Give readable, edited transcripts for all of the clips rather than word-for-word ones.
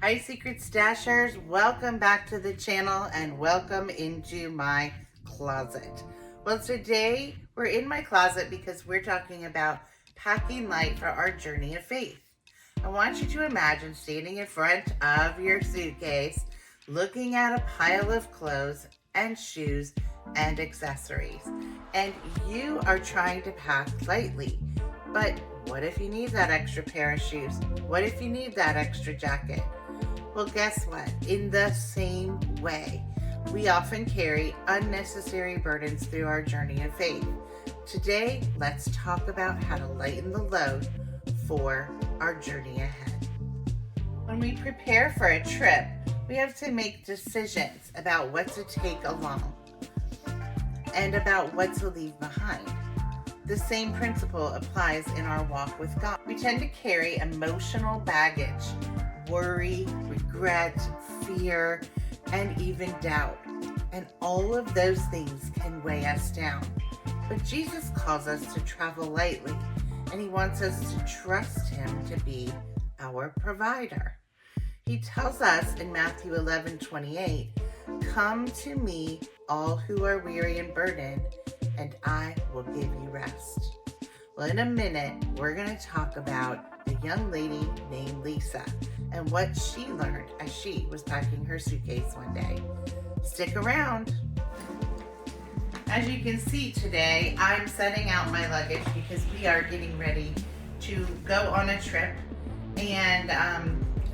Hi Secret Stashers, welcome back to the channel and welcome into my closet. Well, today we're in my closet because we're talking about packing light for our journey of faith. I want you to imagine standing in front of your suitcase, looking at a pile of clothes and shoes and accessories, and you are trying to pack lightly. But what if you need that extra pair of shoes? What if you need that extra jacket? Well, guess what? In the same way, we often carry unnecessary burdens through our journey of faith. Today, let's talk about how to lighten the load for our journey ahead. When we prepare for a trip, we have to make decisions about what to take along and about what to leave behind. The same principle applies in our walk with God. We tend to carry emotional baggage, worry, regret, fear, and even doubt. And all of those things can weigh us down. But Jesus calls us to travel lightly, and he wants us to trust him to be our provider. He tells us in Matthew 11:28, "Come to me, all who are weary and burdened, and I will give you rest." Well, in a minute, we're going to talk about a young lady named Lisa and what she learned as she was packing her suitcase one day. Stick around. As you can see today, I'm setting out my luggage because we are getting ready to go on a trip. And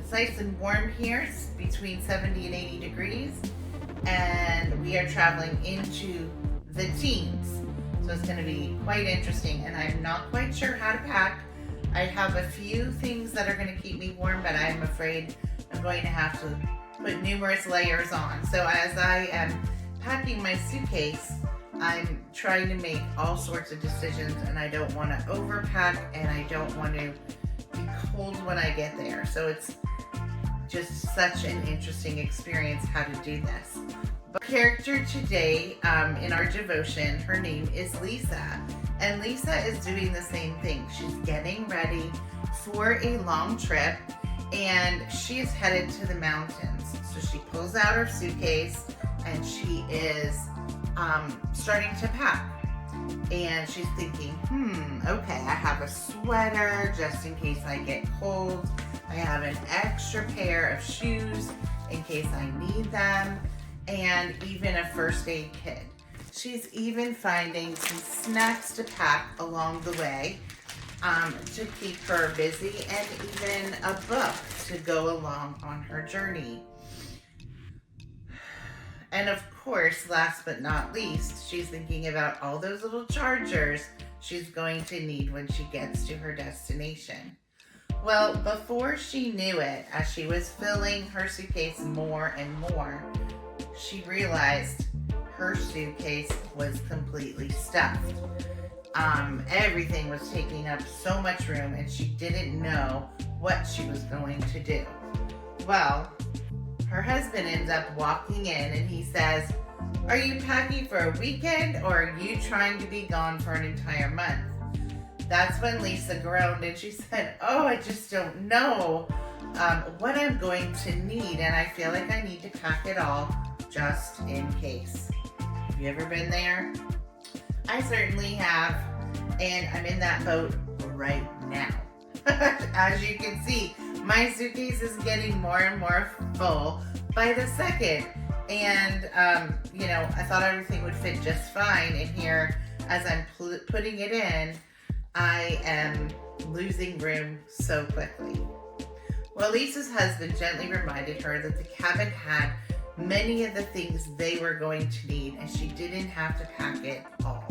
it's nice and warm here. It's between 70 and 80 degrees. And we are traveling into the teens. So it's going to be quite interesting. And I'm not quite sure how to pack. I have a few things that are going to keep me warm, but I'm afraid I'm going to have to put numerous layers on. So as I am packing my suitcase, I'm trying to make all sorts of decisions, and I don't want to overpack, and I don't want to be cold when I get there. So it's just such an interesting experience how to do this. But character today in our devotion, her name is Lisa. And Lisa is doing the same thing. She's getting ready for a long trip, and she is headed to the mountains. So she pulls out her suitcase and she is starting to pack. And she's thinking, okay, I have a sweater just in case I get cold. I have an extra pair of shoes in case I need them, and even a first aid kit. She's even finding some snacks to pack along the way to keep her busy, and even a book to go along on her journey. And of course, last but not least, she's thinking about all those little chargers she's going to need when she gets to her destination. Well, before she knew it, as she was filling her suitcase more and more, she realized her suitcase was completely stuffed. Everything was taking up so much room, and she didn't know what she was going to do. Well, her husband ends up walking in and he says, "Are you packing for a weekend, or are you trying to be gone for an entire month?" That's when Lisa groaned and she said, "Oh, I just don't know what I'm going to need, and I feel like I need to pack it all just in case." Have you ever been there? I certainly have, and I'm in that boat right now. As you can see, my suitcase is getting more and more full by the second. And, I thought everything would fit just fine. And here, as I'm putting it in, I am losing room so quickly. Well, Lisa's husband gently reminded her that the cabin had many of the things they were going to need, and she didn't have to pack it all.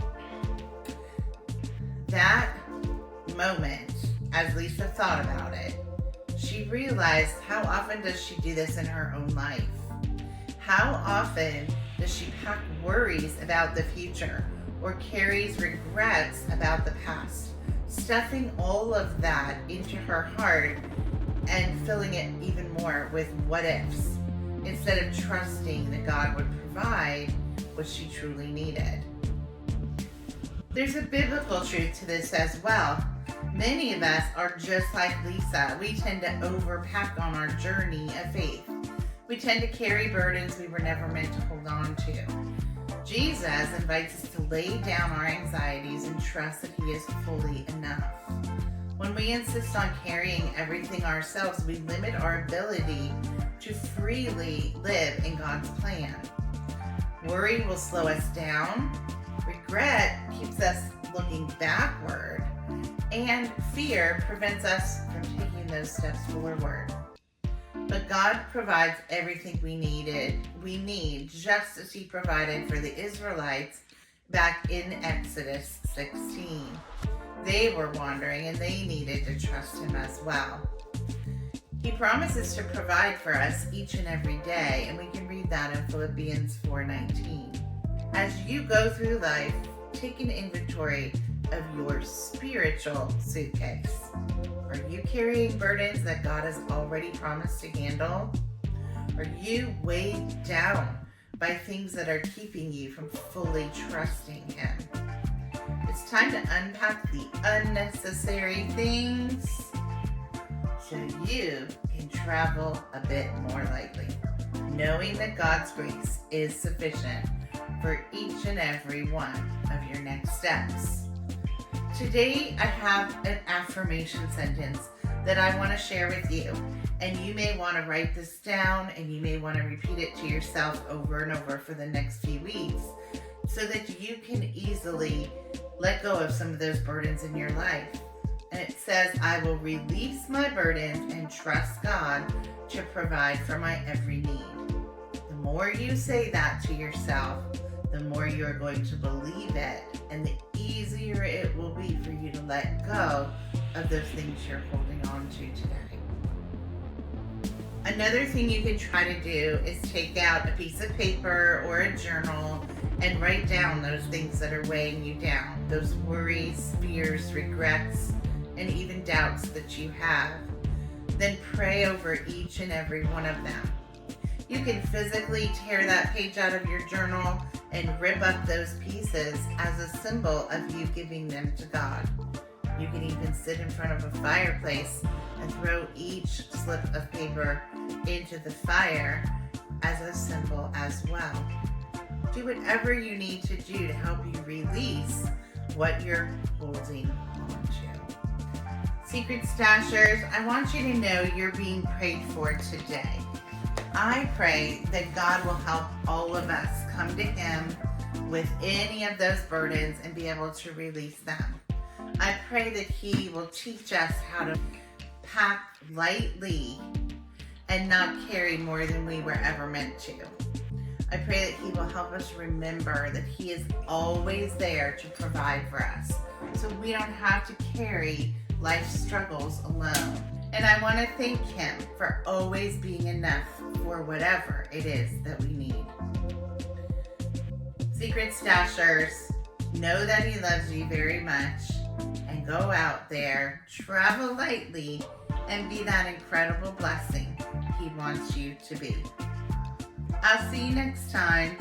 That moment, as Lisa thought about it, she realized, how often does she do this in her own life? How often does she pack worries about the future or carries regrets about the past, stuffing all of that into her heart and filling it even more with what ifs, instead of trusting that God would provide what she truly needed. There's a biblical truth to this as well. Many of us are just like Lisa. We tend to overpack on our journey of faith. We tend to carry burdens we were never meant to hold on to. Jesus invites us to lay down our anxieties and trust that He is fully enough. When we insist on carrying everything ourselves, we limit our ability to freely live in God's plan. Worry will slow us down. Regret keeps us looking backward. And fear prevents us from taking those steps forward. But God provides everything we need, just as He provided for the Israelites back in Exodus 16. They were wandering and they needed to trust Him as well. He promises to provide for us each and every day, and we can read that in Philippians 4:19. As you go through life, take an inventory of your spiritual suitcase. Are you carrying burdens that God has already promised to handle? Are you weighed down by things that are keeping you from fully trusting Him? It's time to unpack the unnecessary things so you can travel a bit more lightly, knowing that God's grace is sufficient for each and every one of your next steps. Today, I have an affirmation sentence that I want to share with you, and you may want to write this down and you may want to repeat it to yourself over and over for the next few weeks so that you can easily let go of some of those burdens in your life. And it says, I will release my burdens and trust God to provide for my every need. The more you say that to yourself, the more you are going to believe it, and the easier it will be for you to let go of those things you're holding on to today. Another thing you can try to do is take out a piece of paper or a journal and write down those things that are weighing you down, those worries, fears, regrets, and even doubts that you have. Then pray over each and every one of them. You can physically tear that page out of your journal and rip up those pieces as a symbol of you giving them to God. You can even sit in front of a fireplace and throw each slip of paper into the fire as a symbol as well. Do whatever you need to do to help you release what you're holding on to. Secret Stashers, I want you to know you're being prayed for today. I pray that God will help all of us come to Him with any of those burdens and be able to release them. I pray that He will teach us how to pack lightly and not carry more than we were ever meant to. I pray that He will help us remember that He is always there to provide for us, so we don't have to carry life's struggles alone. And I want to thank Him for always being enough for whatever it is that we need. Secret Stashers, know that He loves you very much, and go out there, travel lightly, and be that incredible blessing He wants you to be. I'll see you next time.